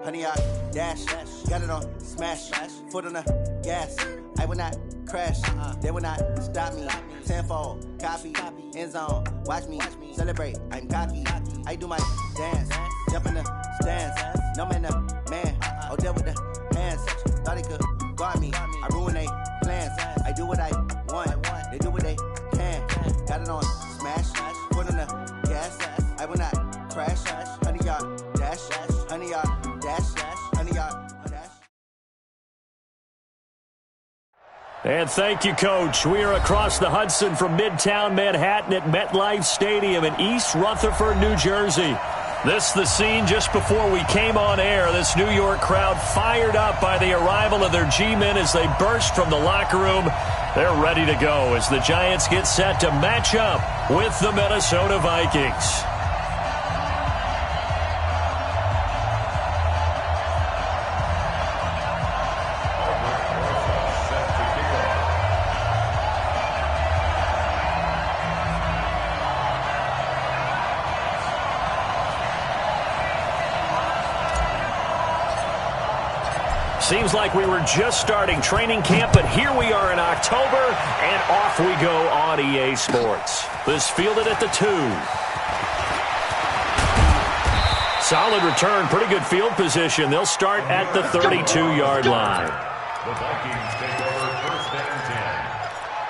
100-yard dash. Got it on smash. Foot on the gas. I will not crash. They will not stop me. Tenfold, copy, end zone. Watch me celebrate. I'm cocky. I do my dance. Jump in the stands. No man, the man. Oh, there with the hands. Thought he could guard me. I ruin they plans. I do what I want. They do what they can. Got it on smash. Foot on the gas. I will not crash. 100-yard dash. 100-yard dash. 100-yard dash. And thank you, Coach. We are across the Hudson from Midtown Manhattan at MetLife Stadium in East Rutherford, New Jersey. This the scene just before we came on air. This New York crowd fired up by the arrival of their G-men as they burst from the locker room. They're ready to go as the Giants get set to match up with the Minnesota Vikings. Seems like we were just starting training camp, but here we are in October, and off we go on EA Sports. This fielded at the 2. Solid return, pretty good field position. They'll start at the 32-yard line. The Vikings take over first and 10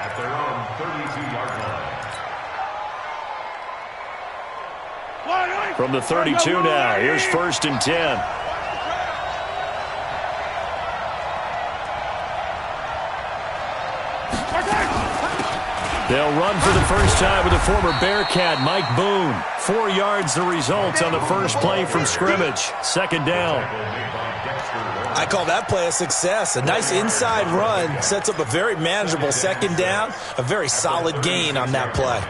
at their own 32-yard line. From the 32 now, here's first and 10. They'll run for the first time with the former Bearcat, Mike Boone. 4 yards the result on the first play from scrimmage. Second down. I call that play a success. A nice inside run sets up a very manageable second down. A very solid gain on that play.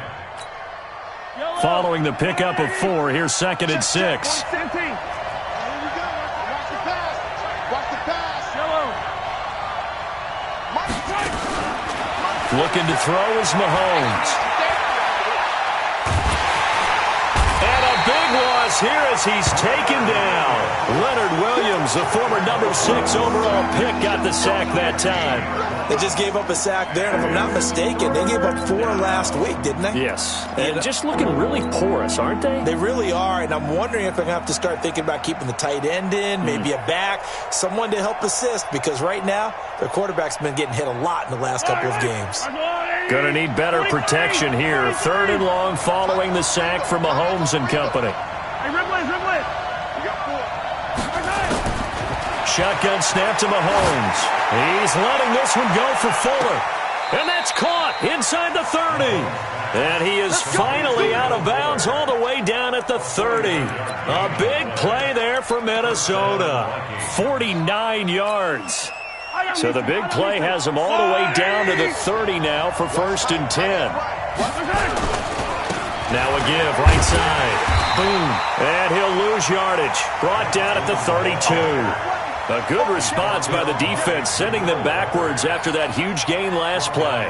Following the pickup of 4, here's second and 6. Looking to throw is Mahomes. And a big loss here as he's taken down. Leonard Williams, the former number 6 overall pick, got the sack that time. They just gave up a sack there, and if I'm not mistaken, they gave up 4 last week, didn't they? Yes. And just looking really porous, aren't they? They really are, and I'm wondering if I'm going to have to start thinking about keeping the tight end in, maybe a back, someone to help assist, because right now, their quarterback's been getting hit a lot in the last couple of games. Gonna need better protection here. Third and long following the sack from Mahomes and company. Shotgun snap to Mahomes. He's letting this one go for Fuller. And that's caught inside the 30. And he is finally out of bounds all the way down at the 30. A big play there for Minnesota. 49 yards. So the big play has him all the way down to the 30 now for first and 10. Now a give, right side. Boom. And he'll lose yardage. Brought down at the 32. A good response by the defense, sending them backwards after that huge gain last play.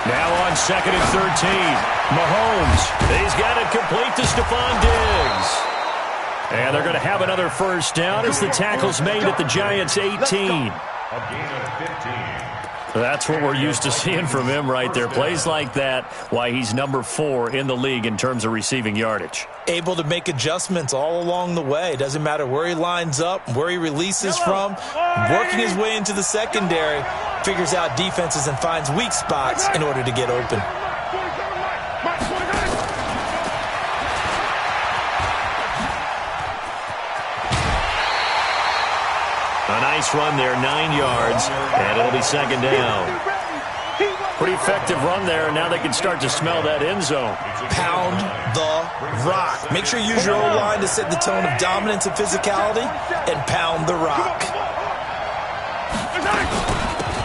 Now on second and 13. Mahomes, he's got it complete to Stephon Diggs. And they're going to have another first down as the tackle's made at the Giants' 18. A gain of 15. That's what we're used to seeing from him right there. Plays like that, why he's number 4 in the league in terms of receiving yardage. Able to make adjustments all along the way. Doesn't matter where he lines up, where he releases from. Working his way into the secondary, figures out defenses and finds weak spots in order to get open. A nice run there, 9 yards, and it'll be second down. Pretty effective run there, and now they can start to smell that end zone. Pound the rock. Make sure you use your O-line to set the tone of dominance and physicality, and pound the rock.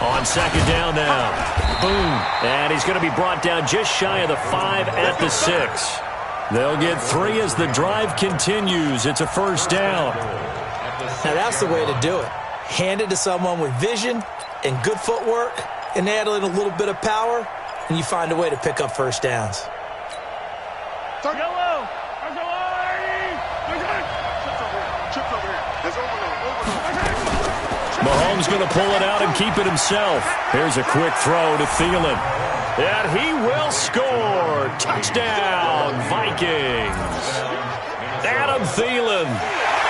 On second down now. Boom. And he's going to be brought down just shy of the 5 at the 6. They'll get 3 as the drive continues. It's a first down. Now that's the way to do it. Hand it to someone with vision and good footwork, and add in a little bit of power, and you find a way to pick up first downs. Mahomes going to pull it out and keep it himself. Here's a quick throw to Thielen. And he will score. Touchdown, Vikings. Adam Thielen,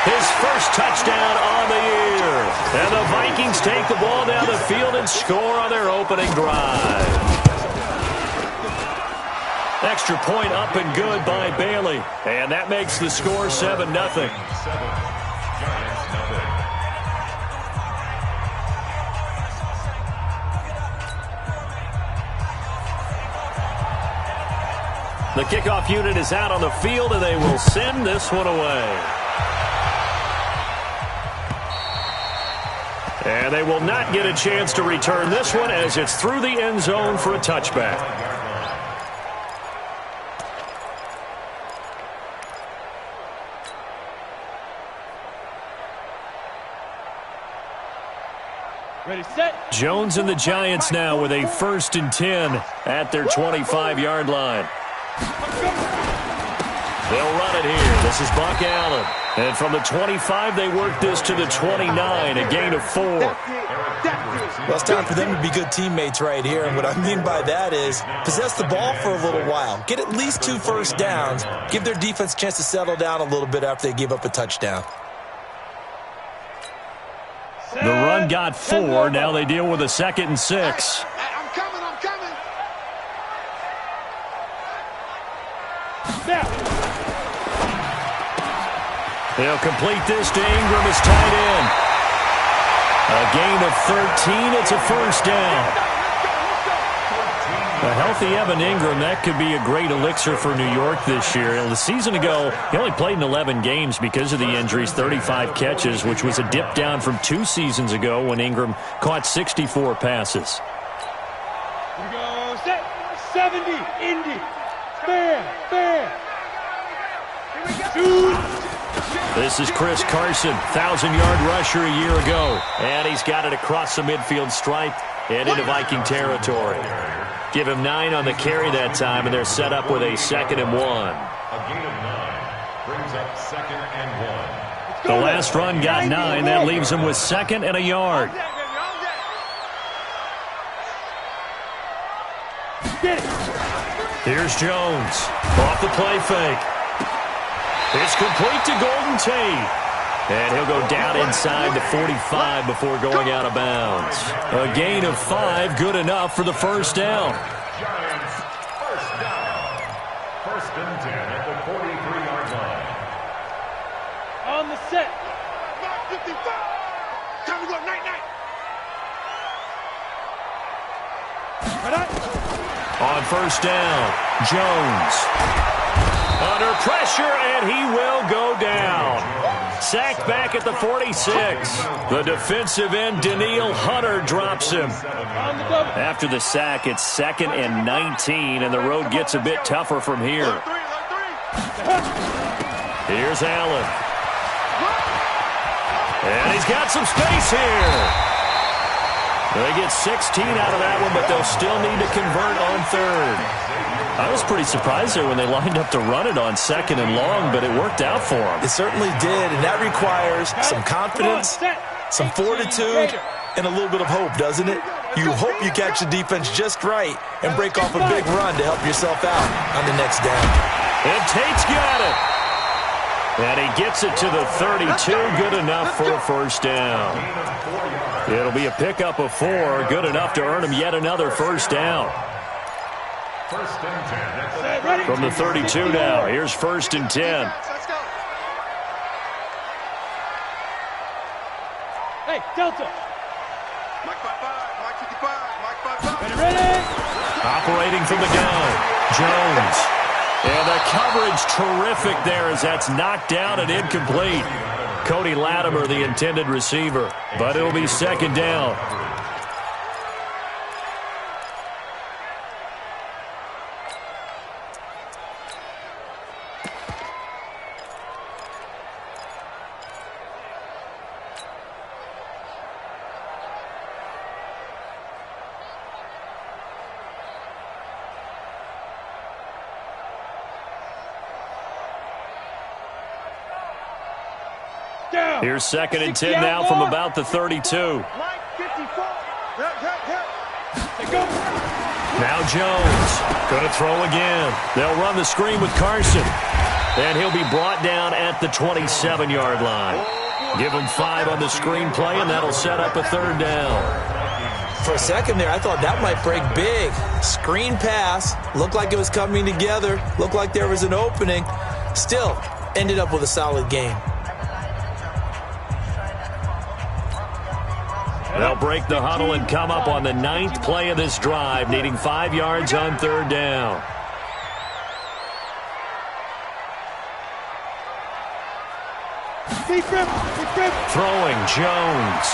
his first touchdown on the year. And the Vikings take the ball down the field and score on their opening drive. Extra point up and good by Bailey. And that makes the score 7-0. The kickoff unit is out on the field, and they will send this one away. And they will not get a chance to return this one as it's through the end zone for a touchback. Ready, set. Jones and the Giants now with a 1st and 10 at their 25-yard line. They'll run it here. This is Buck Allen. And from the 25, they work this to the 29, a gain of 4. Well, it's time for them to be good teammates right here. And what I mean by that is possess the ball for a little while. Get at least 2 first downs. Give their defense a chance to settle down a little bit after they give up a touchdown. The run got 4. Now they deal with a 2nd and 6. I'm coming. They'll complete this to Ingram as tight end. A gain of 13. It's a first down. A healthy Evan Ingram, that could be a great elixir for New York this year. The season ago, he only played in 11 games because of the injuries, 35 catches, which was a dip down from 2 seasons ago when Ingram caught 64 passes. Here we go, set. 70, Indy. Fair. Shoot. This is Chris Carson, 1,000-yard rusher a year ago. And he's got it across the midfield stripe and into Viking territory. Give him 9 on the carry that time, and they're set up with a 2nd and 1. A gain of 9 brings up 2nd and 1. The last run got 9. That leaves him with 2nd and a yard. Here's Jones. Off the play fake. It's complete to Golden Tate. And he'll go down inside the 45 before going out of bounds. A gain of 5, good enough for the first down. Giants, first down. 1st and 10 at the 43-yard line. On the set. 55. Time to go, night. On first down, Jones. Under pressure, and he will go down. Sacked back at the 46. The defensive end, Daniil Hunter, drops him. After the sack, it's 2nd and 19, and the road gets a bit tougher from here. Here's Allen. And he's got some space here. They get 16 out of that one, but they'll still need to convert on 3rd. I was pretty surprised there when they lined up to run it on 2nd and long, but it worked out for them. It certainly did, and that requires some confidence, some fortitude, and a little bit of hope, doesn't it? You hope you catch the defense just right and break off a big run to help yourself out on the next down. And Tate's got it. And he gets it to the 32, good enough for a first down. It'll be a pickup of 4, good enough to earn him yet another first down. 1st and 10. From the 32 now, here's 1st and 10. Hey, Delta. Mike 55, Mike 55, Mike 55. Ready? Operating from the gun, Jones. And the coverage terrific there as that's knocked down and incomplete. Cody Latimer, the intended receiver, but it'll be 2nd down. Here's 2nd and 10 now from about the 32. Now Jones going to throw again. They'll run the screen with Carson. And he'll be brought down at the 27-yard line. Give him 5 on the screen play, and that'll set up a 3rd down. For a second there, I thought that might break big. Screen pass. Looked like it was coming together. Looked like there was an opening. Still, ended up with a solid game. They'll break the huddle and come up on the 9th play of this drive, needing 5 yards on 3rd down. Throwing Jones.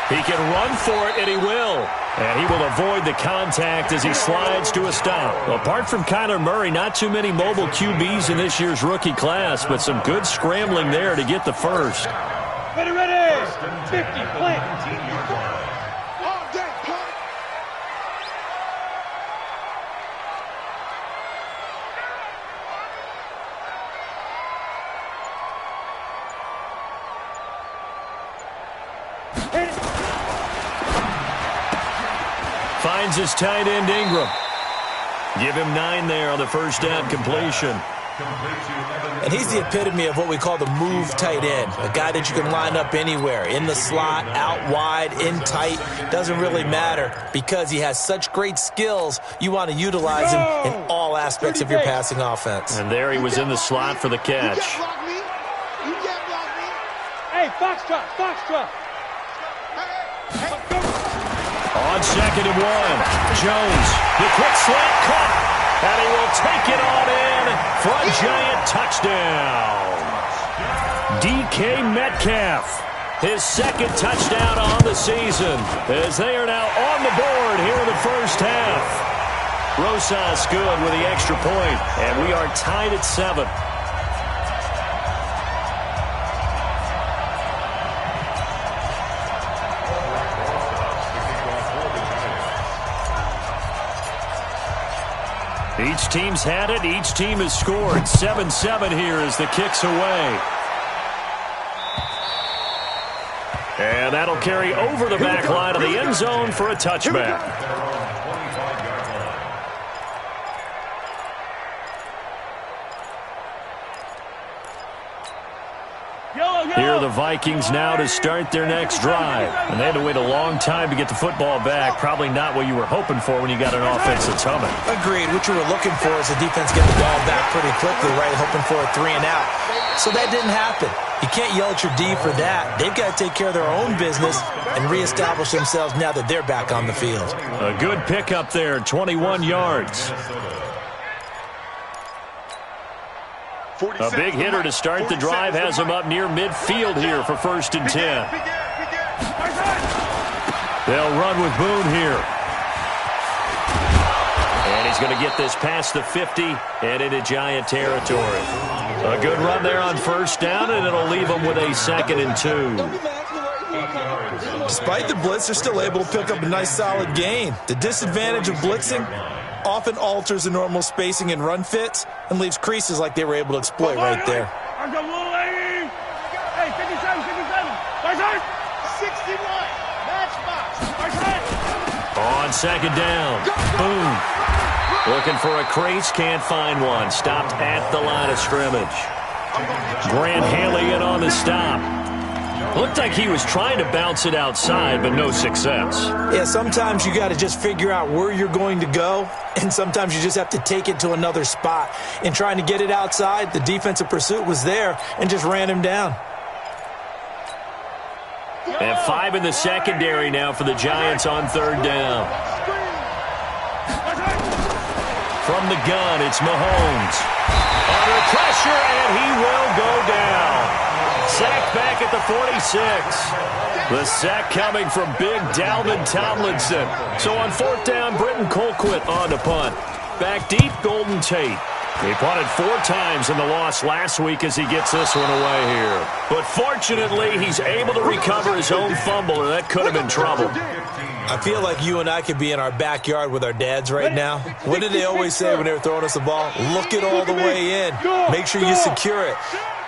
He can run for it, and he will. And he will avoid the contact as he slides to a stop. Apart from Kyler Murray, not too many mobile QBs in this year's rookie class, but some good scrambling there to get the first. Ready. 50, plant. Finds his tight end Ingram. Give him 9 there on the first down completion. And he's the epitome of what we call the move tight end, a guy that you can line up anywhere, in the slot, out wide, in tight, doesn't really matter because he has such great skills. You want to utilize him in all aspects of your passing offense. And there he was in the slot for the catch. Hey, Foxtrot. On 2nd and 1, Jones, the quick slant cut, and he will take it on in for a giant touchdown. DK Metcalf, his 2nd touchdown on the season, as they are now on the board here in the first half. Rosas good with the extra point, and we are tied at 7. Each team's had it. Each team has scored. 7-7 here as the kick's away. And that'll carry over the back line of the end zone for a touchback. Here are the Vikings now to start their next drive. And they had to wait a long time to get the football back. Probably not what you were hoping for when you got an offense that's humming. Agreed. What you were looking for is the defense get the ball back pretty quickly, right? Hoping for a 3 and out. So that didn't happen. You can't yell at your D for that. They've got to take care of their own business and reestablish themselves now that they're back on the field. A good pickup there, 21 yards. A big hitter to start the drive has him up near midfield here for 1st and 10. They'll run with Boone here. And he's going to get this past the 50 and into Giant territory. A good run there on 1st down, and it'll leave them with a 2nd and 2. Despite the blitz, they're still able to pick up a nice solid gain. The disadvantage of blitzing often alters the normal spacing and run fits and leaves creases like they were able to exploit right there. Hey, 57. 61. Matchbox. On 2nd down, Boone. Looking for a crease, can't find one. Stopped at the line of scrimmage. Grant Haley in on the stop. Looked like he was trying to bounce it outside, but no success. Yeah, sometimes you got to just figure out where you're going to go, and sometimes you just have to take it to another spot. In trying to get it outside, the defensive pursuit was there and just ran him down. And 5 in the secondary now for the Giants on 3rd down. From the gun, it's Mahomes. Under pressure, and he will go down. Sacked back at the 46. The sack coming from big Dalvin Tomlinson. So on 4th down, Britton Colquitt on the punt. Back deep, Golden Tate. He punted 4 times in the loss last week as he gets this one away here. But fortunately, he's able to recover his own fumble, or that could have been trouble. I feel like you and I could be in our backyard with our dads right now. What did they always say when they were throwing us the ball? Look it all the way in. Make sure you secure it.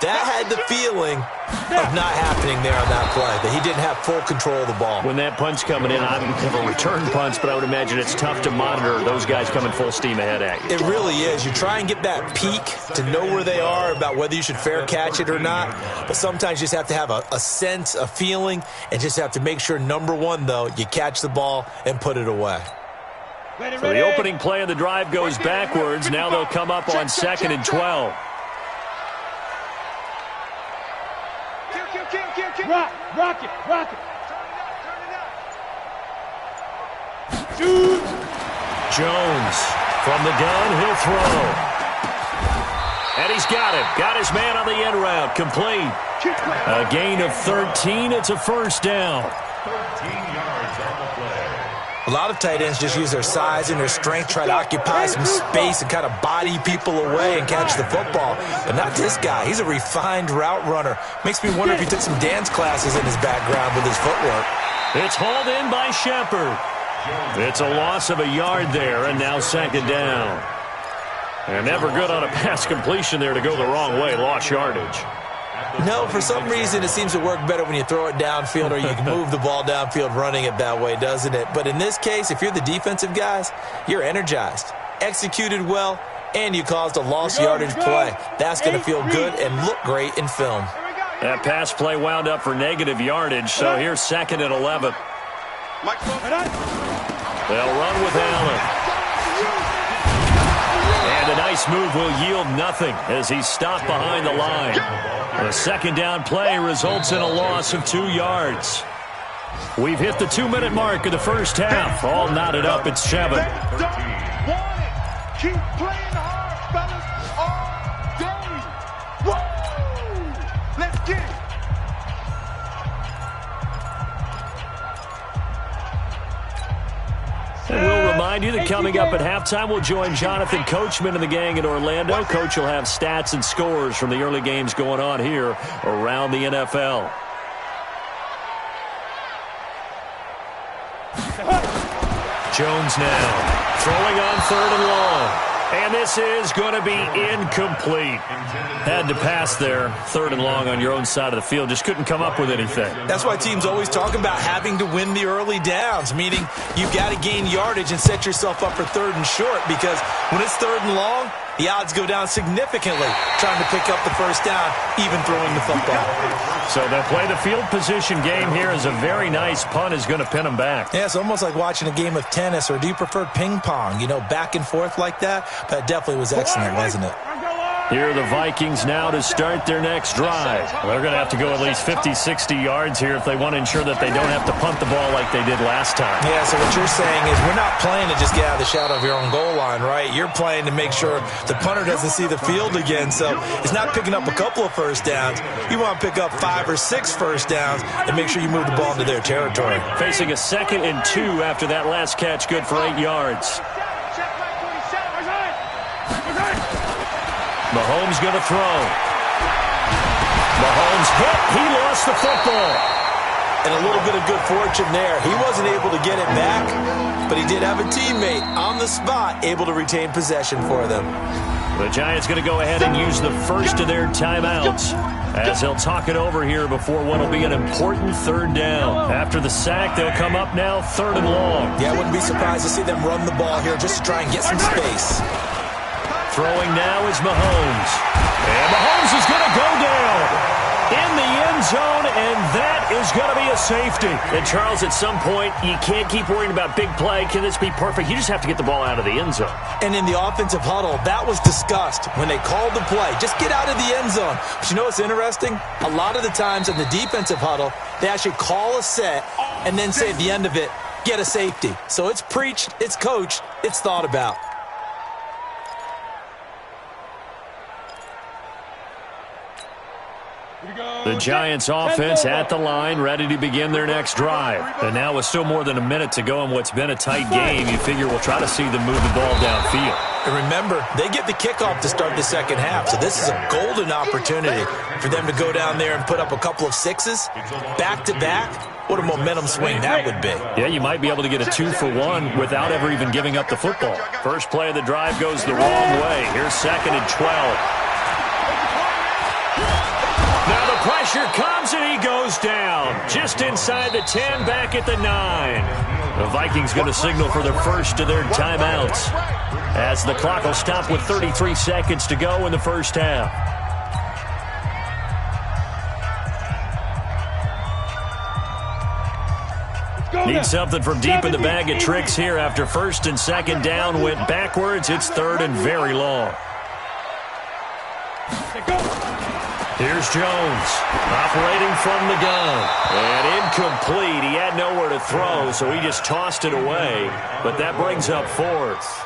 That had the feeling of not happening there on that play, that he didn't have full control of the ball. When that punch coming in, I don't have a return punch, but I would imagine it's tough to monitor those guys coming full steam ahead at you. It really is. You try and get that peak to know where they are, about whether you should fair catch it or not, but sometimes you just have to have a sense, a feeling, and just have to make sure, number one, though, you catch the ball and put it away. So the opening play of the drive goes backwards. Now they'll come up on 2nd and 12. Rock it. Jones from the gun, he'll throw. And he's got him. Got his man on the end route. Complete. A gain of 13. It's a first down. 13 yards on the play. A lot of tight ends just use their size and their strength, try to occupy some space and kind of body people away and catch the football. But not this guy. He's a refined route runner. Makes me wonder if he took some dance classes in his background with his footwork. It's hauled in by Shepard. It's a loss of a yard there, and now 2nd down. And never good on a pass completion there to go the wrong way. Lost yardage. No, for some reason it seems to work better when you throw it downfield or you can move the ball downfield running it that way, doesn't it? But in this case, if you're the defensive guys, you're energized, executed well, and you caused a lost yardage play. That's going to feel good and look great in film. That pass play wound up for negative yardage, so here's 2nd and 11. They'll run with Allen. And a nice move will yield nothing as he's stopped behind the line. The 2nd down play results in a loss of 2 yards. We've hit the 2-minute mark of the first half. All knotted up at 7. Keep playing hard, fellas, all day. Woo! Let's get it. And we'll remind you that coming up at halftime, we'll join Jonathan Coachman and the gang in Orlando. Coach will have stats and scores from the early games going on here around the NFL. Jones now throwing on 3rd and long. And this is going to be incomplete. Had to pass there, 3rd and long on your own side of the field. Just couldn't come up with anything. That's why teams always talk about having to win the early downs, meaning you've got to gain yardage and set yourself up for 3rd and short, because when it's 3rd and long, the odds go down significantly trying to pick up the first down, even throwing the football. So they'll play the field position game here as a very nice punt is going to pin them back. Yeah, it's almost like watching a game of tennis, or do you prefer ping pong? You know, back and forth like that? But it definitely was excellent, wasn't it? Here are the Vikings now to start their next drive. They're going to have to go at least 50, 60 yards here if they want to ensure that they don't have to punt the ball like they did last time. Yeah, so what you're saying is we're not playing to just get out of the shadow of your own goal line, right? You're playing to make sure the punter doesn't see the field again. So it's not picking up a couple of first downs. You want to pick up 5 or 6 first downs and make sure you move the ball into their territory. Facing a 2nd and 2 after that last catch, good for 8 yards. Mahomes going to throw. Mahomes hit. He lost the football. And a little bit of good fortune there. He wasn't able to get it back, but he did have a teammate on the spot able to retain possession for them. The Giants going to go ahead and use the first of their timeouts as they'll talk it over here before what will be an important 3rd down. After the sack, they'll come up now 3rd and long. Yeah, I wouldn't be surprised to see them run the ball here just to try and get some space. Throwing now is Mahomes. And Mahomes is going to go down in the end zone, and that is going to be a safety. And, Charles, at some point, you can't keep worrying about big play. Can this be perfect? You just have to get the ball out of the end zone. And in the offensive huddle, that was discussed when they called the play. Just get out of the end zone. But you know what's interesting? A lot of the times in the defensive huddle, they actually call a set and then say at the end of it, get a safety. So it's preached, it's coached, it's thought about. The Giants offense at the line, ready to begin their next drive. And now with still more than a minute to go in what's been a tight game, you figure we'll try to see them move the ball downfield. And remember, they get the kickoff to start the second half, so this is a golden opportunity for them to go down there and put up a couple of sixes back-to-back. What a momentum swing that would be. Yeah, you might be able to get a 2-for-1 without ever even giving up the football. First play of the drive goes the wrong way. Here's 2nd and 12. pressure comes, and he goes down. Just inside the 10, back at the 9. The Vikings going to signal for their first of their timeouts, as the clock will stop with 33 seconds to go in the first half. Need something from deep in the bag of tricks here after first and second down went backwards. It's third and very long. Here's Jones, operating from the gun. And incomplete. He had nowhere to throw, so he just tossed it away. But that brings up fourth.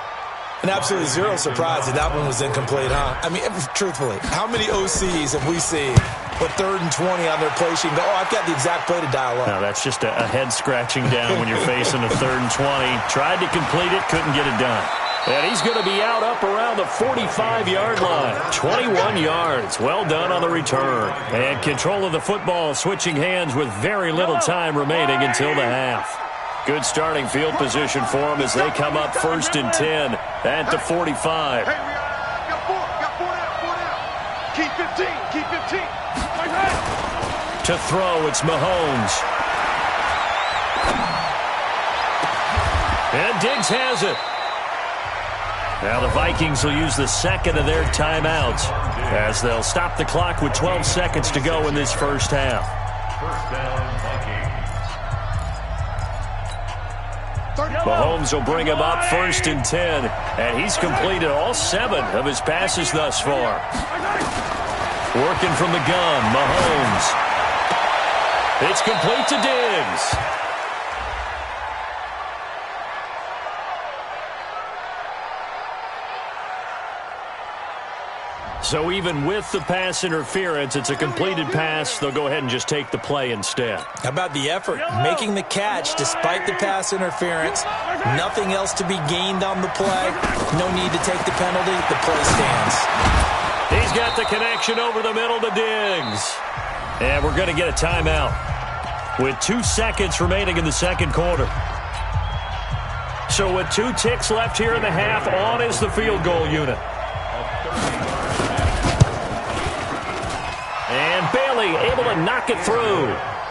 And absolutely zero surprise that that one was incomplete, huh? I mean, truthfully, how many OCs have we seen with 3rd and 20 on their play sheet and go, oh, I've got the exact play to dial up? No, that's just a head-scratching down when you're facing a 3rd and 20. Tried to complete it, couldn't get it done. And he's going to be out up around the 45-yard line. 21 yards. Well done on the return. And control of the football switching hands with very little time remaining until the half. Good starting field position for them as they come up 1st and 10 at the 45. Hey, got four down. Keep 15, keep 15. To throw, it's Mahomes. And Diggs has it. Now the Vikings will use the second of their timeouts as they'll stop the clock with 12 seconds to go in this first half. First down, Vikings. Mahomes will bring him up 1st and 10, and he's completed all 7 of his passes thus far. Working from the gun, Mahomes. It's complete to Diggs. So even with the pass interference, it's a completed pass. They'll go ahead and just take the play instead. How about the effort? Making the catch despite the pass interference. Nothing else to be gained on the play. No need to take the penalty. The play stands. He's got the connection over the middle to Diggs. And we're going to get a timeout with 2 seconds remaining in the second quarter. So with 2 ticks left here in the half, on is the field goal unit. And Bailey able to knock it through.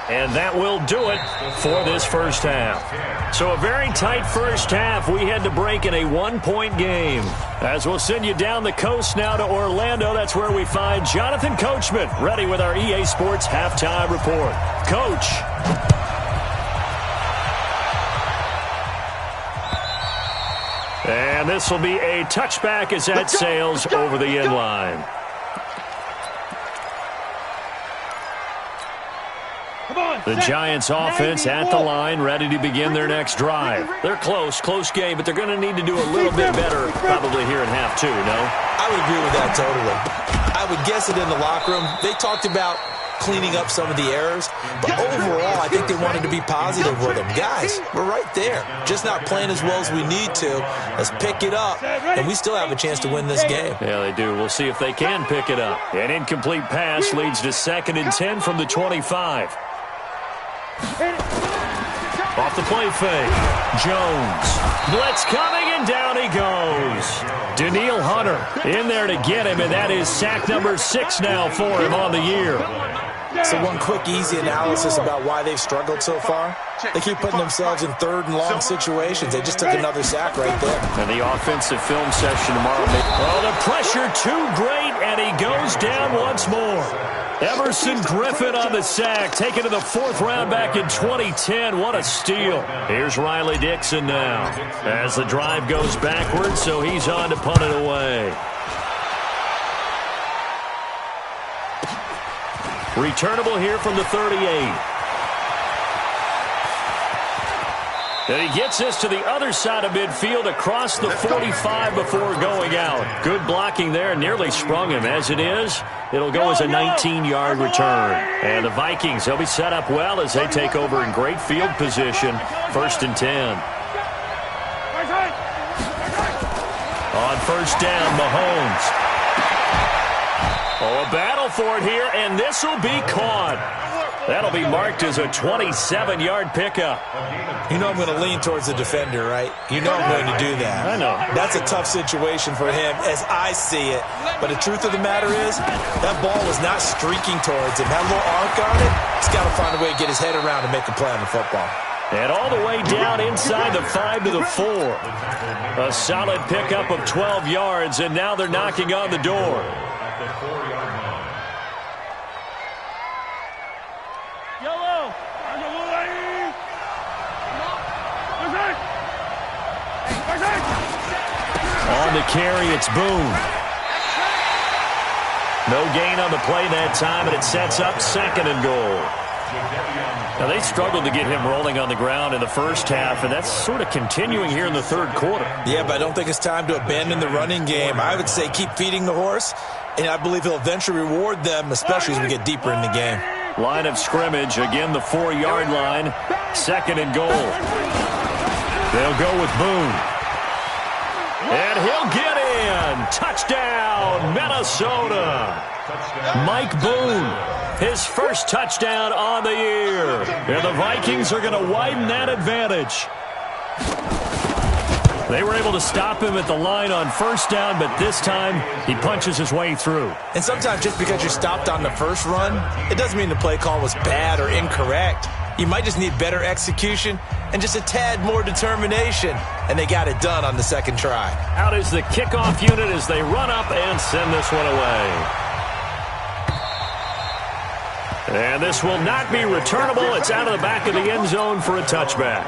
And that will do it for this first half. So a very tight first half. We had to break in a 1-point game. As we'll send you down the coast now to Orlando, that's where we find Jonathan Coachman, ready with our EA Sports halftime report. Coach. And this will be a touchback as that sails over the end line. The Giants offense at the line, ready to begin their next drive. They're close game, but they're going to need to do a little bit better probably here in half 2, no? I would agree with that totally. I would guess it in the locker room. They talked about cleaning up some of the errors, but overall, I think they wanted to be positive with them. Guys, we're right there. Just not playing as well as we need to. Let's pick it up, and we still have a chance to win this game. Yeah, they do. We'll see if they can pick it up. An incomplete pass leads to 2nd and 10 from the 25. Off the play fake. Jones. Blitz coming, and down he goes. Danielle Hunter in there to get him, and that is sack number 6 now for him on the year. So one quick, easy analysis about why they've struggled so far. They keep putting themselves in 3rd and long situations. They just took another sack right there. And the offensive film session tomorrow. Oh, the pressure too great, and he goes down once more. Emerson Griffin on the sack, taken to the 4th round back in 2010. What a steal. Here's Riley Dixon now as the drive goes backwards, so he's on to punt it away. Returnable here from the 38. And he gets this to the other side of midfield across the 45 before going out. Good blocking there, nearly sprung him. As it is, it'll go as a 19-yard return. And the Vikings, they'll be set up well as they take over in great field position. 1st and 10. On 1st down, Mahomes. Oh, a battle for it here, and this will be caught. That'll be marked as a 27-yard pickup. You know I'm going to lean towards the defender, right? You know I'm going to do that. I know. That's a tough situation for him as I see it. But the truth of the matter is, that ball was not streaking towards him. That little arc on it, he's got to find a way to get his head around and make a play on the football. And all the way down inside the 5 to the 4. A solid pickup of 12 yards, and now they're knocking on the door. At the 4-yard line. On the carry, it's Boone. No gain on the play that time, and it sets up 2nd and goal. Now, they struggled to get him rolling on the ground in the first half, and that's sort of continuing here in the 3rd quarter. Yeah, but I don't think it's time to abandon the running game. I would say keep feeding the horse, and I believe he'll eventually reward them, especially as we get deeper in the game. Line of scrimmage, again the 4-yard line, 2nd and goal. They'll go with Boone. And he'll get in. Touchdown, Minnesota. Mike Boone, his first touchdown on the year. And the Vikings are going to widen that advantage. They were able to stop him at the line on 1st down, but this time he punches his way through. And sometimes just because you're stopped on the first run, it doesn't mean the play call was bad or incorrect. You might just need better execution and just a tad more determination. And they got it done on the 2nd try. Out is the kickoff unit as they run up and send this one away. And this will not be returnable. It's out of the back of the end zone for a touchback.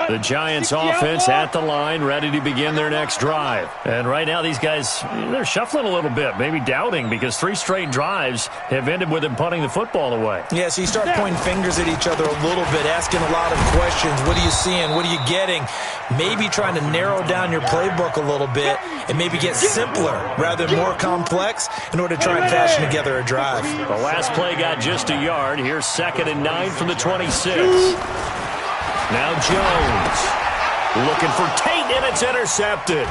The Giants offense at the line, ready to begin their next drive. And right now these guys, they're shuffling a little bit, maybe doubting, because 3 straight drives have ended with them punting the football away. Yeah, so you start pointing fingers at each other a little bit, asking a lot of questions. What are you seeing? What are you getting? Maybe trying to narrow down your playbook a little bit and maybe get simpler rather than more complex in order to try and fashion together a drive. The last play got just a yard. Here's 2nd and 9 from the 26. Now Jones looking for Tate, and it's intercepted.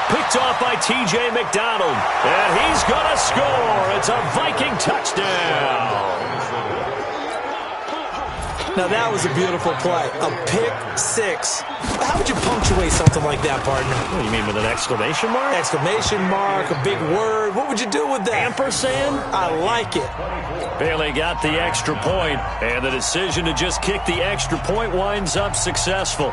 Picked off by T.J. McDonald, and he's going to score. It's a Viking touchdown. Now that was a beautiful play, a pick 6. How would you punctuate something like that, partner? What do you mean, with an exclamation mark? Exclamation mark, a big word. What would you do with that? Ampersand? I like it. Bailey got the extra point, and the decision to just kick the extra point winds up successful.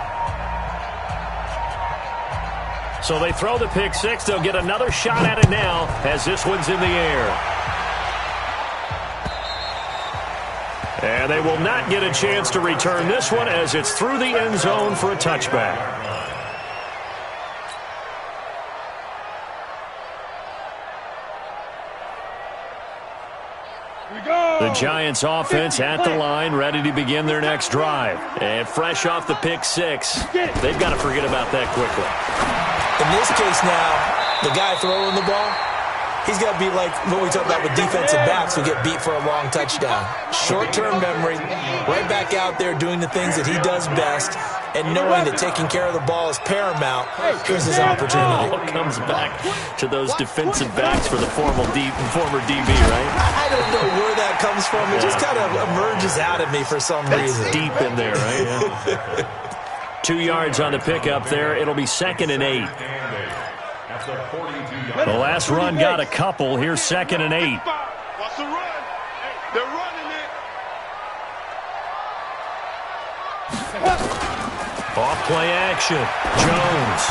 So they throw the pick 6. They'll get another shot at it now as this one's in the air. And they will not get a chance to return this one as it's through the end zone for a touchback. The Giants offense at the line, ready to begin their next drive. And fresh off the pick 6, they've got to forget about that quickly. In this case now, the guy throwing the ball, he's got to be like what we talked about with defensive backs who get beat for a long touchdown. Short-term memory, right back out there doing the things that he does best, and knowing that taking care of the ball is paramount. Here's his opportunity. It comes back to those defensive backs for the former DB, right? I don't know where that comes from. It just kind of emerges out of me for some reason. Deep in there, right? Yeah. 2 yards on the pickup there. It'll be 2nd and 8. The last run got a couple. Here's 2nd and 8. What's the run? They're running it. Off play action. Jones.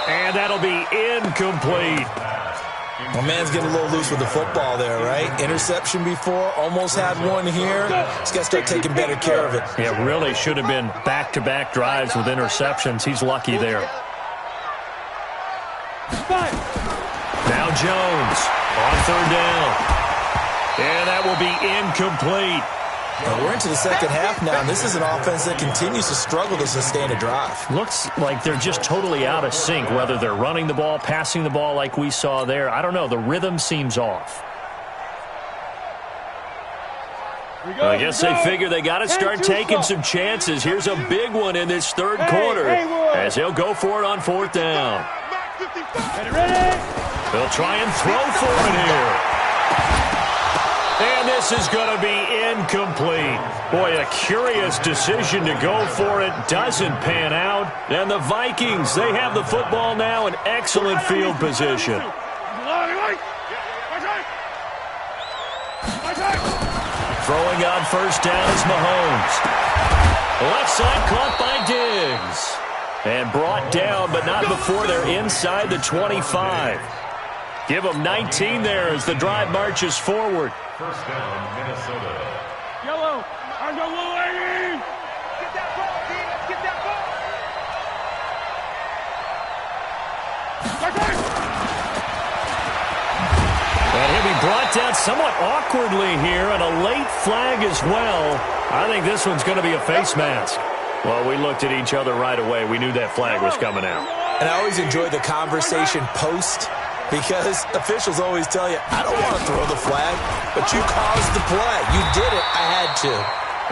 And that'll be incomplete. My man's getting a little loose with the football there, right? Interception before, almost had one here. He's got to start taking better care of it. Yeah, really should have been back-to-back drives with interceptions. He's lucky there. Now Jones on 3rd down. And that will be incomplete. Now we're into the 2nd half now, and this is an offense that continues to struggle to sustain a drive. Looks like they're just totally out of sync, whether they're running the ball, passing the ball like we saw there. I don't know. The rhythm seems off. I guess they figure they got to start taking some chances. Here's a big one in this third quarter as he'll go for it on fourth down. They'll try and throw for it here. And this is going to be incomplete. Boy, a curious decision to go for it. Doesn't pan out. And the Vikings, they have the football now in excellent field position. Throwing on first down is Mahomes. Left side caught by Diggs. And brought down, but not before they're inside the 25. Give them 19 there as the drive marches forward. First down, Minnesota. Yellow, I'm the little lady. Get that ball, D. Let's get that ball. And he'll be brought down somewhat awkwardly here, and a late flag as well. I think this one's going to be a face mask. Well, we looked at each other right away. We knew that flag was coming out. And I always enjoy the conversation post, because officials always tell you, I don't want to throw the flag, but you caused the play. You did it. I had to.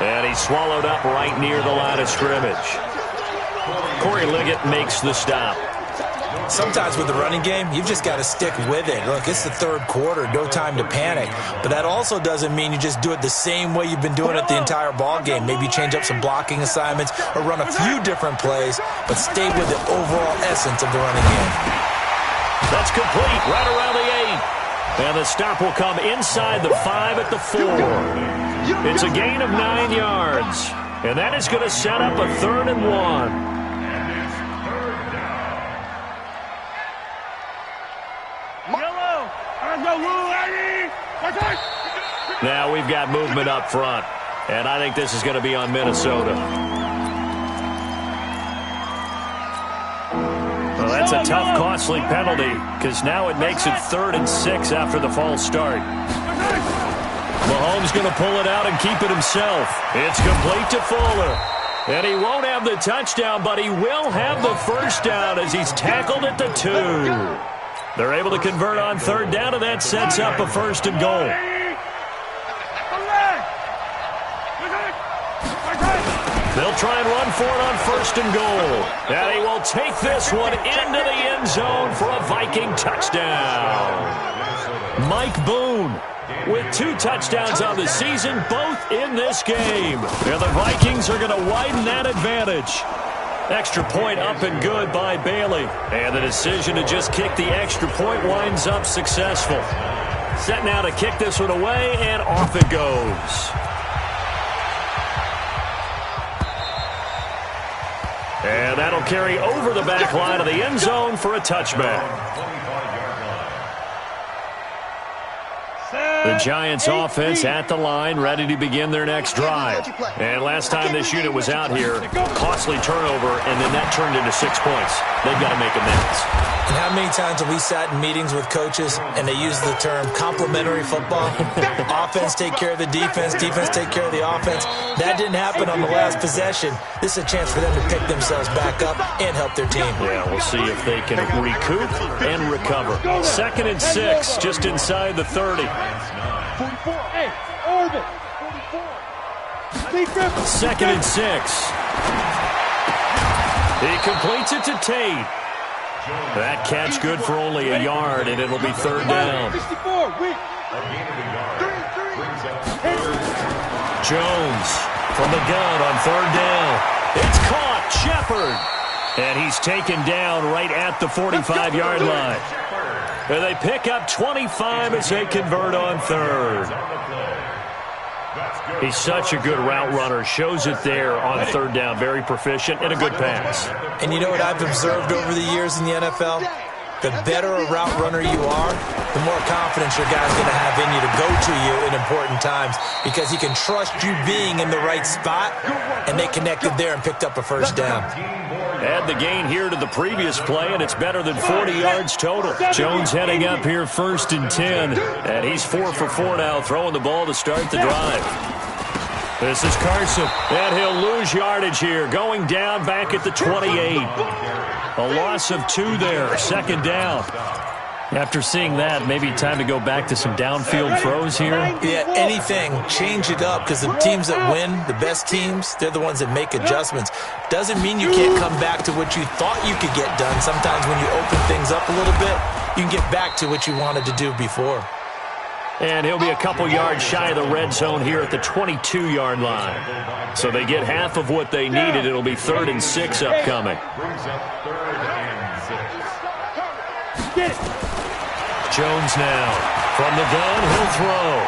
And he's swallowed up right near the line of scrimmage. Corey Liggett makes the stop. Sometimes with the running game, you've just got to stick with it. Look, it's the third quarter, no time to panic. But that also doesn't mean you just do it the same way you've been doing it the entire ball game. Maybe change up some blocking assignments or run a few different plays, but stay with the overall essence of the running game. That's complete, right around the 8. And the stop will come inside the 5 at the 4. It's a gain of 9 yards. And that is going to set up a 3rd and 1. Now we've got movement up front, and I think this is going to be on Minnesota. Well, that's a tough, costly penalty, because now it makes it 3rd and 6 after the false start. Mahomes going to pull it out and keep it himself. It's complete to Fuller. And he won't have the touchdown, but he will have the first down as he's tackled at the 2. They're able to convert on 3rd down, and that sets up a 1st and goal. They'll try and run for it on 1st and goal. And he will take this one into the end zone for a Viking touchdown. Mike Boone with 2 touchdowns on the season, both in this game. And the Vikings are going to widen that advantage. Extra point up and good by Bailey. And the decision to just kick the extra point winds up successful. Set now to kick this one away, and off it goes. And that'll carry over the back line of the end zone for a touchback. The Giants offense at the line, ready to begin their next drive. And last time this unit was out here, costly turnover, and then that turned into 6 points. They've got to make amends. And how many times have we sat in meetings with coaches and they use the term complementary football? Offense take care of the defense, defense take care of the offense. That didn't happen on the last possession. This is a chance for them to pick themselves back up and help their team. Yeah, we'll see if they can recoup and recover. 2nd and 6, just inside the 30. 44. Hey, orbit. 44. 2nd and 6. He completes it to Tate. That catch good for only a yard, and it'll be 3rd down. Jones from the gun on 3rd down. It's caught. Shepard. And he's taken down right at the 45-yard line. And they pick up 25 as they convert on 3rd. He's such a good route runner. Shows it there on 3rd down. Very proficient and a good pass. And you know what I've observed over the years in the NFL? The better a route runner you are, the more confidence your guy's going to have in you to go to you in important times, because he can trust you being in the right spot, and they connected there and picked up a 1st down. Add the gain here to the previous play, and it's better than 40 yards total. Jones heading up here 1st and 10, and he's 4 for 4 now, throwing the ball to start the drive. This is Carson, and he'll lose yardage here, going down back at the 28. A loss of 2 there, 2nd down. After seeing that, maybe time to go back to some downfield throws here. Yeah, anything. Change it up, because the teams that win, the best teams, they're the ones that make adjustments. Doesn't mean you can't come back to what you thought you could get done. Sometimes when you open things up a little bit, you can get back to what you wanted to do before. And he'll be a couple yards shy of the red zone here at the 22-yard line. So they get half of what they needed. It'll be 3rd and 6 upcoming. Brings up 3rd and 6. Get it. Jones now. From the gun, he'll throw.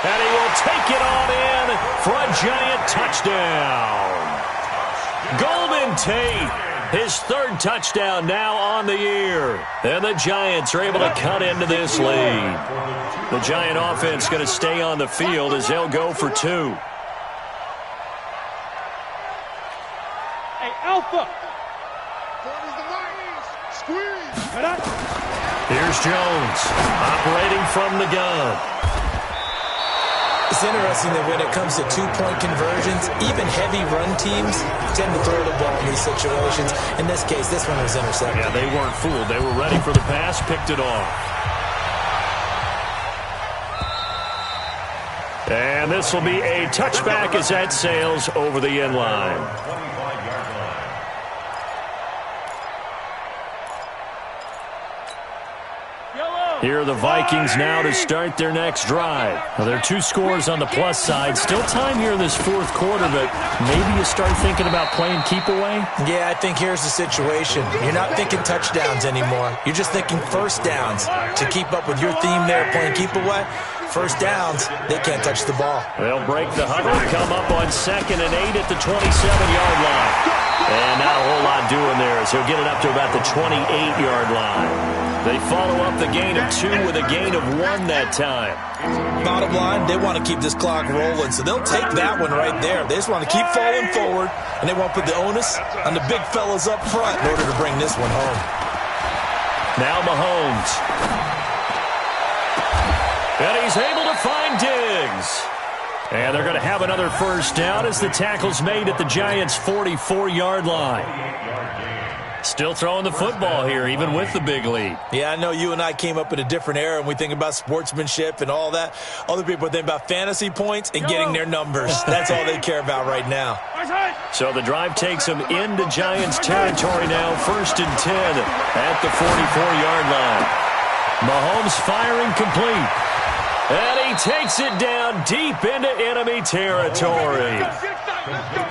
And he will take it on in for a giant touchdown. Golden Tate, his 3rd touchdown now on the year. And the Giants are able to cut into this lead. The Giant offense going to stay on the field as they'll go for 2. Hey, Alpha. Here's Jones, operating from the gun. It's interesting that when it comes to two-point conversions, even heavy run teams tend to throw the ball in these situations. In this case, this one was intercepted. Yeah, they weren't fooled. They were ready for the pass, picked it off. And this will be a touchback as that sails over the end line. Here are the Vikings now to start their next drive. Well, there are 2 scores on the plus side. Still time here in this 4th quarter, but maybe you start thinking about playing keep away? Yeah, I think here's the situation. You're not thinking touchdowns anymore. You're just thinking first downs. To keep up with your theme there, playing keep away, first downs, they can't touch the ball. They'll break the huddle, come up on 2nd and 8 at the 27-yard line. And not a whole lot doing there as he'll get it up to about the 28-yard line. They follow up the gain of 2 with a gain of 1 that time. Bottom line, they want to keep this clock rolling, so they'll take that one right there. They just want to keep falling forward, and they want to put the onus on the big fellas up front in order to bring this one home. Now Mahomes. And he's able to find Diggs. And they're going to have another first down as the tackle's made at the Giants' 44-yard line. Still throwing the football here, even with the big lead. Yeah, I know you and I came up in a different era, and we think about sportsmanship and all that. Other people think about fantasy points and getting their numbers. That's all they care about right now. So the drive takes them into Giants territory now, 1st and 10 at the 44-yard line. Mahomes firing complete. And he takes it down deep into enemy territory.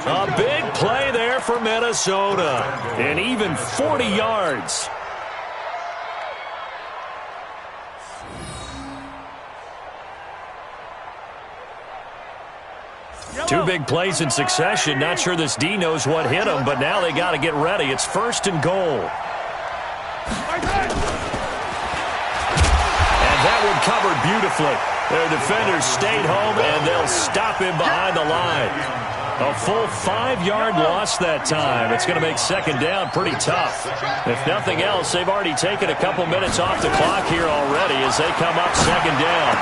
A big play there for Minnesota. And even 40 yards. Two big plays in succession. Not sure this D knows what hit him, but now they got to get ready. It's 1st and goal. That one covered beautifully. Their defenders stayed home, and they'll stop him behind the line. A full 5-yard loss that time. It's going to make 2nd down pretty tough. If nothing else, they've already taken a couple minutes off the clock here already as they come up 2nd down.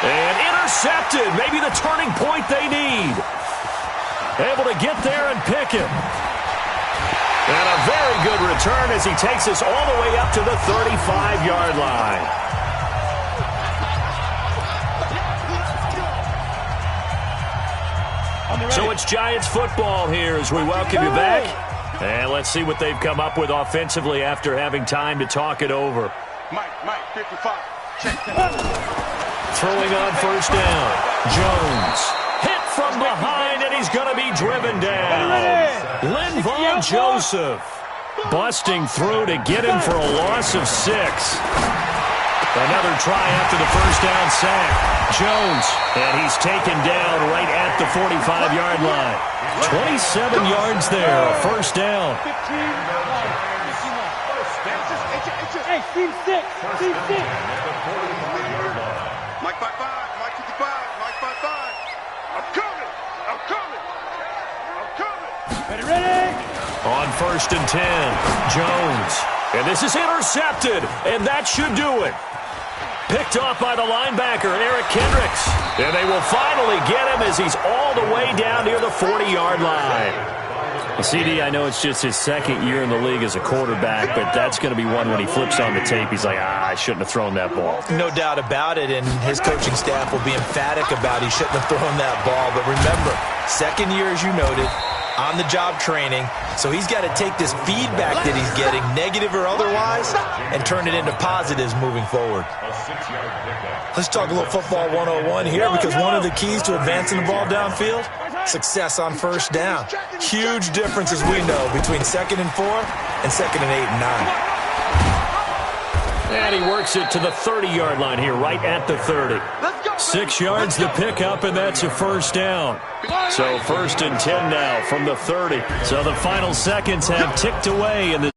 And intercepted. Maybe the turning point they need. Able to get there and pick it. And a very good return as he takes us all the way up to the 35-yard line. So it's Giants football here as we welcome you back. And let's see what they've come up with offensively after having time to talk it over. Mike, 55. Check. Throwing on 1st down. Jones. Hit from behind, and he's going to be driven down. Linval Joseph busting through to get him for a loss of 6. Another try after the 1st down sack. Jones, and he's taken down right at the 45-yard line. 27 yards there, a 1st down. Hey, team 6, team 6. Mike 55, Mike 55, Mike 55. I'm coming. Ready? On 1st and 10, Jones. And this is intercepted, and that should do it. Picked off by the linebacker, Eric Kendricks. And they will finally get him as he's all the way down near the 40-yard line. Well, CD, I know it's just his second year in the league as a quarterback, but that's going to be one when he flips on the tape. He's like, I shouldn't have thrown that ball. No doubt about it, and his coaching staff will be emphatic about he shouldn't have thrown that ball. But remember, second year, as you noted, on-the-job training, so he's got to take this feedback that he's getting, negative or otherwise, and turn it into positives moving forward. Let's talk a little football 101 here, because one of the keys to advancing the ball downfield, success on first down. Huge difference, as we know, between 2nd and 4 and 2nd and 8 and 9. And he works it to the 30-yard line here, right at the 30. 6 yards the pickup, and that's a first down. So 1st and 10 now from the 30. So the final seconds have ticked away in the